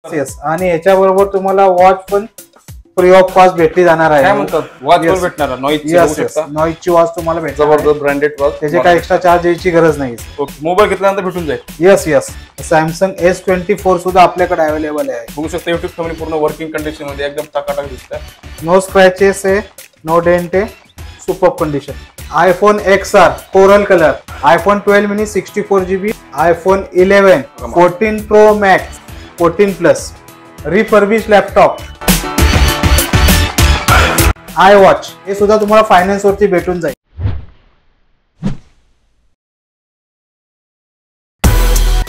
Yes, आणि याच्याबरोबर तुम्हाला watch पण फ्री ऑफ कॉस्ट भेटली जाणार आहे. काय म्हणतात, वॉच पण भेटणार आहे नॉईजची, बघू शकता. नॉईजची वॉच तुम्हाला भेटणार आहे. जबरदस्त ब्रँडेड वॉच, त्याचे काही एक्स्ट्रा चार्ज द्यायची गरज नाही. ओके, मोबाईल घेतल्यानंतर भेटून जाईल. येस येस, सॅमसंग S24 सुद्धा आपल्याकडे अवेलेबल आहे. बघू शकता युट्यूब फॅमिली पूर्ण वर्किंग कंडिशन मध्ये एकदम टाकाटाक दिसतंय. नो स्क्रॅचेस आहे, नो डेंट आहे, super condition. iPhone XR coral colour, iPhone 12 mini 64 GB, iPhone 11, 14 Pro Max, 14 Plus, refurbish laptop, iWatch हे सुद्धा तुम्हाला फायनान्स वरती भेटून जाईल.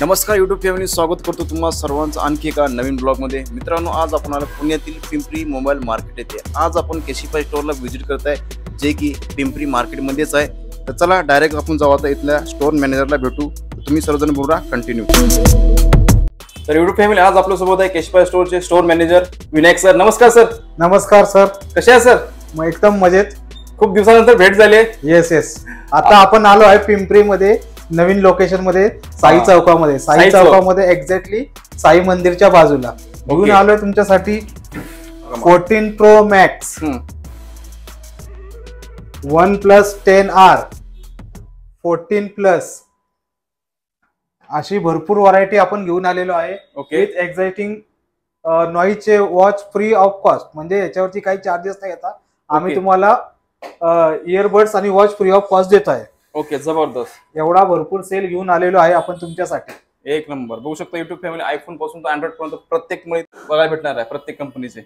नमस्कार युट्यूब फॅमिली, स्वागत करतो तुम्हा सर्वांचं आणखी एका नवीन ब्लॉग मध्ये. मित्रांनो, आज आपण आलो पुण्यातील पिंपरी मोबाईल मार्केट येथे. आज आपण केशिफाय स्टोअरला व्हिजिट करत आहे, जे की पिंपरी मार्केट मध्येच आहे. तर चला डायरेक्ट आपण जाऊ आता इथल्या स्टोअर मॅनेजरला भेटू. तुम्ही सर्वजण बोला कंटिन्यू. तर युट्यूब फॅमिली, आज आपल्या सोबत आहे केशिफाय स्टोअरचे स्टोअर मॅनेजर विनायक सर. नमस्कार सर. नमस्कार सर, कसे आहे सर? मग एकदम मजेत. खूप दिवसानंतर भेट झाली आहे. येस येस, आता आपण आलो आहे पिंपरी मध्ये, नवीन लोकेशन मध्ये, साई चौकामध्ये. साई चौकामध्ये एक्झॅक्टली साई मंदिरच्या बाजूला घेऊन आलोय तुमच्यासाठी 14 Pro Max, OnePlus 10R, 14 Plus, अशी भरपूर व्हरायटी आपण घेऊन आलेलो आहे. विथ एक्झाइटिंग नॉईजचे वॉच फ्री ऑफ कॉस्ट, म्हणजे याच्यावरती काही चार्जेस नाही येतात. आम्ही तुम्हाला इयरबड्स आणि वॉच फ्री ऑफ कॉस्ट देत आहे. ओके, जबरदस्त. एवढा भरपूर सेल घेऊन आलेलो आहे आपण तुमच्यासाठी. एक नंबर. बघू शकता युट्यूब फॅमिली, आयफोन पासून तर अँड्रॉइड पर्यंत प्रत्येक मध्ये बघायला भेटणार आहे, प्रत्येक कंपनीचे.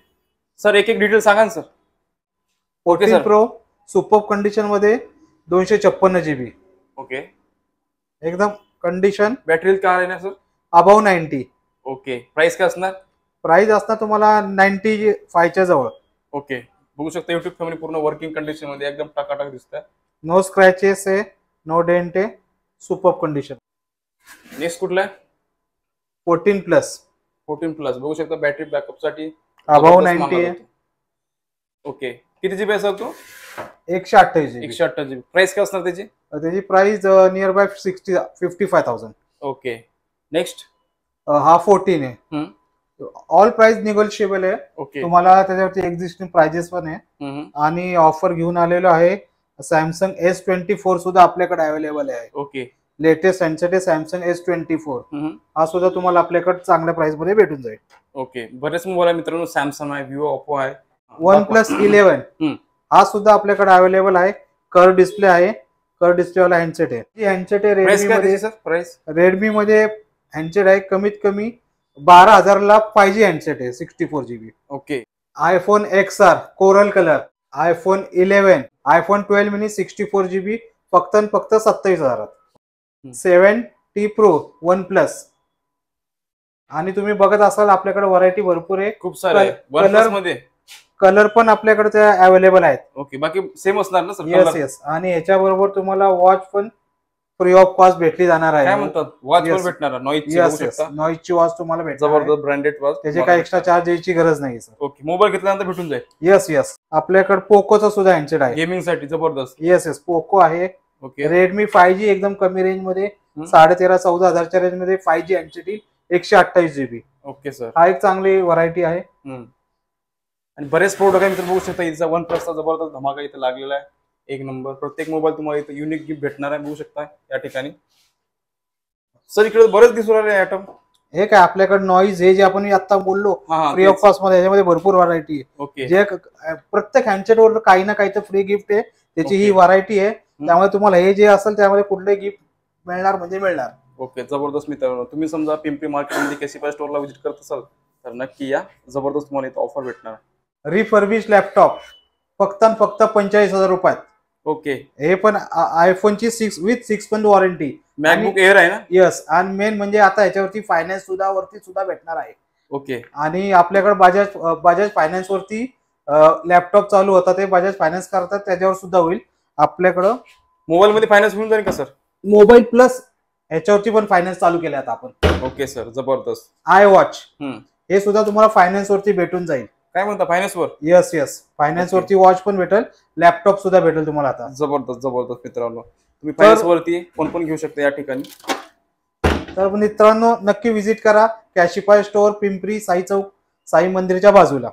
सर एक एक डिटेल सांगा ना सर. 14 Pro सुपर कंडिशन मध्ये 256 GB. ओके, एकदम कंडिशन. बॅटरी काय आहे ना सर? अबाव 90. ओके, प्राइस काय असणार? प्राइस असणार तुम्हाला 95 च्या जवळ. ओके, बघू शकता युट्यूब फॅमिली पूर्ण वर्किंग कंडिशन मध्ये एकदम टाकाटाक दिसतंय. नो स्क्रॅचेस आहे, नो डेंट आहे, सुपर कंडिशन. नेक्स्ट कुठला आहे? 14 Plus. 14 Plus बघू शकता, बॅटरी बॅकअप साठी अबाव 90 आहे. ओके, किती जीबी असेल तो? 128 GB. 128 GB. प्राइस काय असणार त्याची? त्याची price near by 55,000. Okay, next हा 14 आहे. ऑल प्राइस निगोशिएबल आहे. ओके, तुम्हाला त्याच्यावरती एक्झिस्टिंग प्राइजेस पण आहे. आणि ऑफर घेऊन आलेलो आहे. सॅमसंग S24 सुद्धा आपल्याकडे अवेलेबल आहे. ओके, लेटेस्ट हँडसेट आहे सॅमसंग S24. हा सुद्धा तुम्हाला आपल्याकडे चांगल्या प्राइस मध्ये भेटून जाईल. ओके, बरेच मोबाईल आहे मित्रांनो, सॅमसंग आहे, विवो, ओप्पो आहे. OnePlus 11 हा सुद्धा आपल्याकडे अवेलेबल आहे. कर्व डिस्प्ले आहे, कर्व डिस्प्ले वाला हँडसेट आहे. ही हँडसेट आहे रेडमी मध्ये. सर प्राइस रेडमी मध्ये हँडसेट आहे कमीत कमी 12,000 ला 5G हँडसेट आहे 64 GB. Okay, iPhone XR coral colour, iPhone 11, iPhone 12 mini 64 GB फक्त 27,000. 7T Pro OnePlus. आणि तुम्ही बघत असाल आपल्याकडे व्हरायटी भरपूर आहे, खूप सारे OnePlus मध्ये. कलर पण आपल्याकडे ते अवेलेबल आहेत. ओके, बाकी सेम असणार ना सर? येस येस, आणि याच्याबरोबर तुम्हाला वॉच पण फ्री ऑफ कॉस्ट भेटली जाणार आहे. काय म्हणतात, वॉच पण भेटणार आहे नॉईजची, बघू शकता. नॉईजची वॉच तुम्हाला भेटणार. जबरदस्त ब्रँडेड वॉच, त्याचे काही एक्स्ट्रा चार्ज द्यायची गरज नाही सर. ओके, मोबाईल घेतल्यानंतर भेटून जाईल. येस येस, आपल्याकडे पोकोचा सुद्धा हँडसेट आहे गेमिंग साठी. जबरदस्त. येस येस, पोको आहे. ओके, रेडमी 5G एकदम कमी रेंज मध्ये 13,000-14,000च्या रेंज मध्ये 5G हँडसेट येईल 128 GB. ओके सर, हा एक चांगली व्हरायटी आहे. आणि बरेच प्रोडक्ट आहे मित्र, बघू शकता. इथचा OnePlus चा जबरदस्त धमाका इथे लागलेला आहे. एक नंबर. प्रत्येक मोबाईल तुम्हाला इथे युनिक गिफ्ट भेटणार आहे, बघू शकता या ठिकाणी. सर इकडे बरेच दिसून राहिले आयटम. हे काय आपल्याकडे नॉईज, हे जे आपण आता बोललो फ्री ऑफ कॉस्ट मध्ये, याच्यामध्ये भरपूर व्हरायटी आहे. ओके, जे प्रत्येक हँडसेट वर काही ना काही तर फ्री गिफ्ट आहे, त्याची ही व्हरायटी आहे. त्यामुळे तुम्हाला हे जे असेल त्यामध्ये कुठले गिफ्ट मिळणार म्हणजे मिळणार. ओके, जबरदस्त. मित्रांनो, तुम्ही समजा पिंपरी मार्केटमध्ये केशिफाय स्टोअरला व्हिजिट करत असाल तर नक्की या. जबरदस्त तुम्हाला इथे ऑफर भेटणार. रिफर्बिश लॅपटॉप फक्त 45,000 रुपयात. ओके, हे पण आयफोनची 6 with 6 month warranty. MacBook air आहे ना? येस, आणि मेन म्हणजे आता याच्यावरती फायनान्स सुद्धा भेटणार आहे. ओके, आणि आपल्याकडे बजाज फायनान्स वरती लॅपटॉप चालू होता, ते बजाज फायनान्स करतात, त्याच्यावर सुद्धा होईल. आपल्याकडं मोबाईल मध्ये फायनान्स होऊन जाईल का सर? मोबाईल प्लस ह्याच्यावरती पण फायनान्स चालू केले आता आपण. ओके सर, जबरदस्त. iWatch हे सुद्धा तुम्हाला फायनान्स वरती भेटून जाईल. काय म्हणता, फायनान्स वर? येस येस, फायनान्स वरती वॉच पण भेटेल, लॅपटॉप सुद्धा भेटेल तुम्हाला आता. जबरदस्त जबरदस्त. मित्रांनो, तुम्ही फायनान्स वरती कोण घेऊ शकता या ठिकाणी. तर मित्रांनो नक्की व्हिजिट करा कॅशिफाय स्टोअर पिंपरी साई चौक साई मंदिरच्या बाजूला.